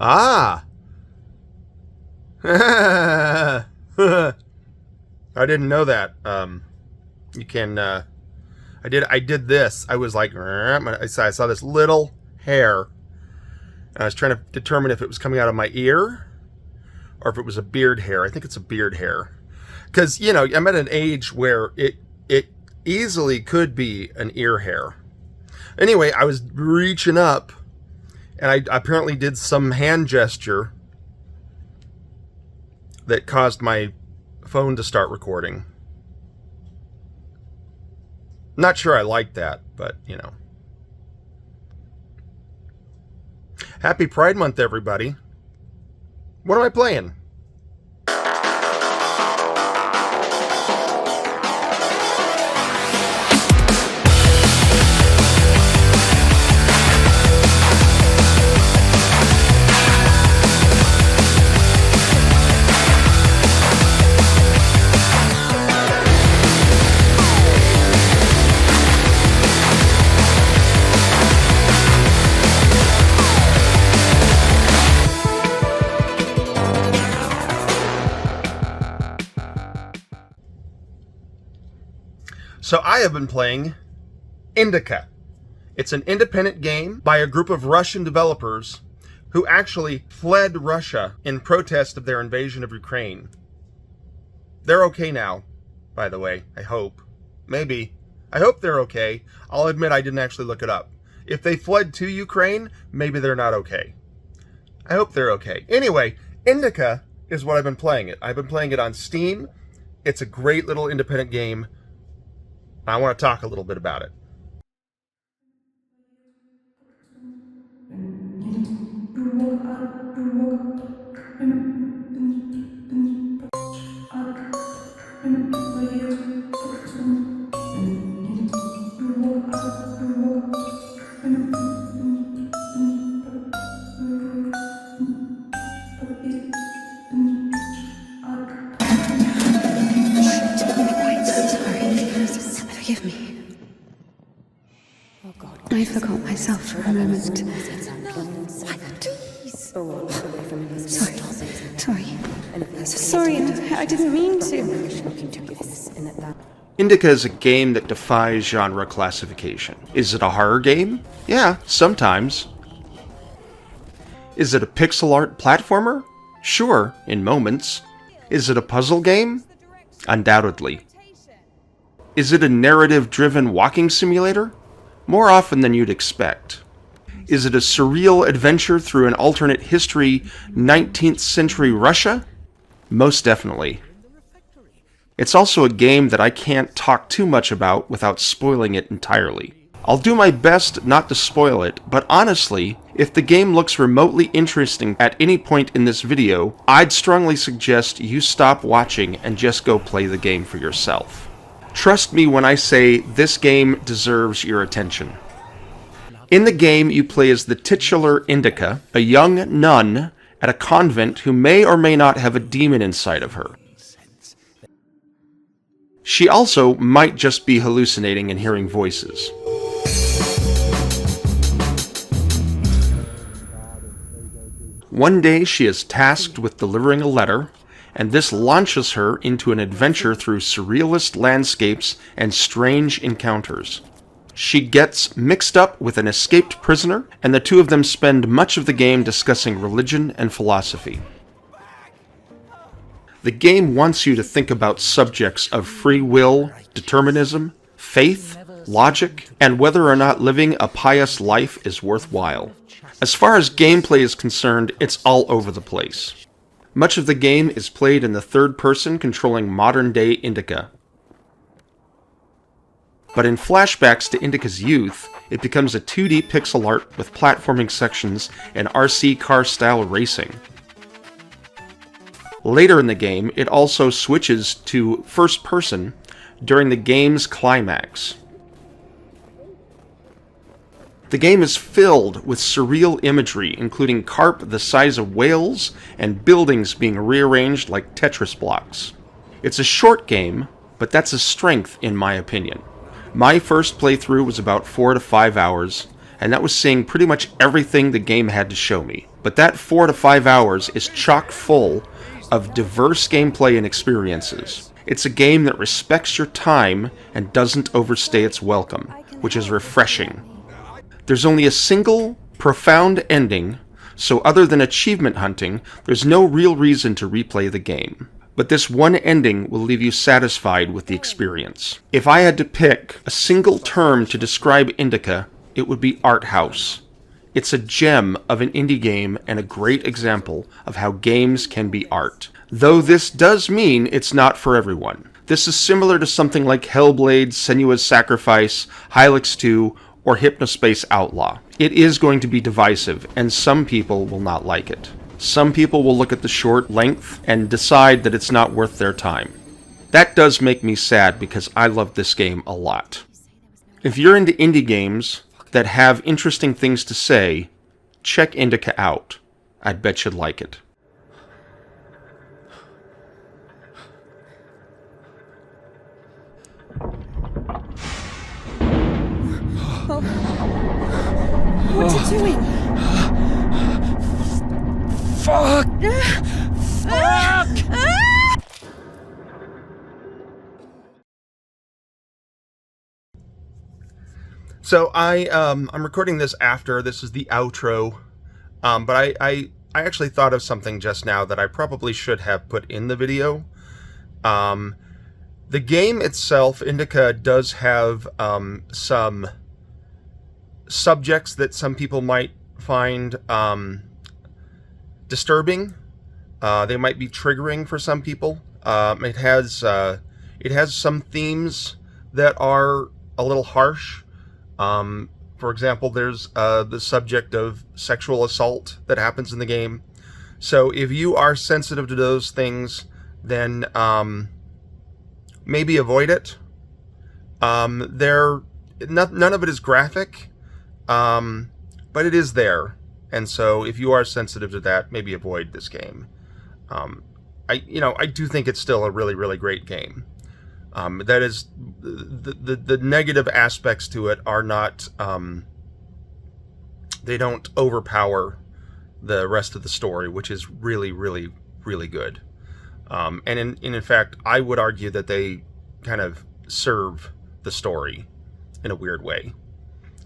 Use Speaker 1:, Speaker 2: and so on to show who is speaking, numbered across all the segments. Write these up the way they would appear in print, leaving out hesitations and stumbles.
Speaker 1: Ah! I didn't know that. You can, I did this. I was like, I saw this little hair. And I was trying to determine if it was coming out of my ear or if it was a beard hair. I think it's a beard hair. Because, you know, I'm at an age where it easily could be an ear hair. Anyway, I was reaching up and I apparently did some hand gesture that caused my phone to start recording. Not sure I like that, but, you know. Happy Pride Month, everybody. What am I playing? So I have been playing INDIKA. It's an independent game by a group of Russian developers who actually fled Russia in protest of their invasion of Ukraine. They're okay now, by the way, I hope. Maybe. I hope they're okay. I'll admit I didn't actually look it up. If they fled to Ukraine, maybe they're not okay. I hope they're okay. Anyway, INDIKA is what I've been playing it. I've been playing it on Steam. It's a great little independent game. I want to talk a little bit about it.
Speaker 2: Forgive me. I forgot myself for a moment. Sorry, I didn't mean to.
Speaker 1: INDIKA is a game that defies genre classification. Is it a horror game? Yeah, sometimes. Is it a pixel art platformer? Sure, in moments. Is it a puzzle game? Undoubtedly. Is it a narrative-driven walking simulator? More often than you'd expect. Is it a surreal adventure through an alternate history 19th century Russia? Most definitely. It's also a game that I can't talk too much about without spoiling it entirely. I'll do my best not to spoil it, but honestly, if the game looks remotely interesting at any point in this video, I'd strongly suggest you stop watching and just go play the game for yourself. Trust me when I say this game deserves your attention. In the game, you play as the titular INDIKA, a young nun at a convent who may or may not have a demon inside of her. She also might just be hallucinating and hearing voices. One day, she is tasked with delivering a letter, and this launches her into an adventure through surrealist landscapes and strange encounters. She gets mixed up with an escaped prisoner, and the two of them spend much of the game discussing religion and philosophy. The game wants you to think about subjects of free will, determinism, faith, logic, and whether or not living a pious life is worthwhile. As far as gameplay is concerned, it's all over the place. Much of the game is played in the third person, controlling modern-day INDIKA. But in flashbacks to INDIKA's youth, it becomes a 2D pixel art with platforming sections and RC car-style racing. Later in the game, it also switches to first person during the game's climax. The game is filled with surreal imagery, including carp the size of whales and buildings being rearranged like Tetris blocks. It's a short game, but that's a strength in my opinion. My first playthrough was about 4 to 5 hours, and that was seeing pretty much everything the game had to show me. But that 4 to 5 hours is chock full of diverse gameplay and experiences. It's a game that respects your time and doesn't overstay its welcome, which is refreshing. There's only a single, profound ending, so other than achievement hunting, there's no real reason to replay the game. But this one ending will leave you satisfied with the experience. If I had to pick a single term to describe INDIKA, it would be art house. It's a gem of an indie game and a great example of how games can be art. Though this does mean it's not for everyone. This is similar to something like Hellblade, Senua's Sacrifice, Hylics 2, or Hypnospace Outlaw. It is going to be divisive, and some people will not like it. Some people will look at the short length and decide that it's not worth their time. That does make me sad because I love this game a lot. If you're into indie games that have interesting things to say, check INDIKA out. I bet you'd like it.
Speaker 2: What's it doing?
Speaker 3: Fuck! Fuck!
Speaker 1: So I'm recording this after. This is the outro. But I actually thought of something just now that I probably should have put in the video. The game itself, INDIKA, does have some subjects that some people might find disturbing. They might be triggering for some people. It has some themes that are a little harsh. For example, there's the subject of sexual assault that happens in the game. So if you are sensitive to those things, then maybe avoid it. None of it is graphic, but it is there. And so if you are sensitive to that, maybe avoid this game. I do think it's still a really, really great game. That is, the negative aspects to it are not, they don't overpower the rest of the story, which is really, really, really good. And in fact, I would argue that they kind of serve the story in a weird way.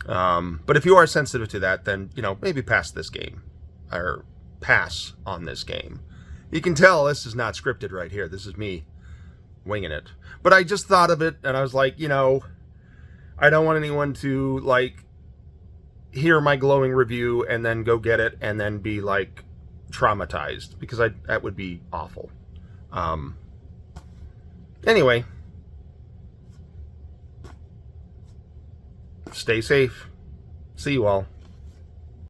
Speaker 1: But if you are sensitive to that, then, maybe pass this game, or pass on this game. You can tell this is not scripted right here. This is me winging it. But I just thought of it, and I was like, I don't want anyone to, hear my glowing review and then go get it and then be, traumatized, because that would be awful. Anyway. Stay safe. See you all.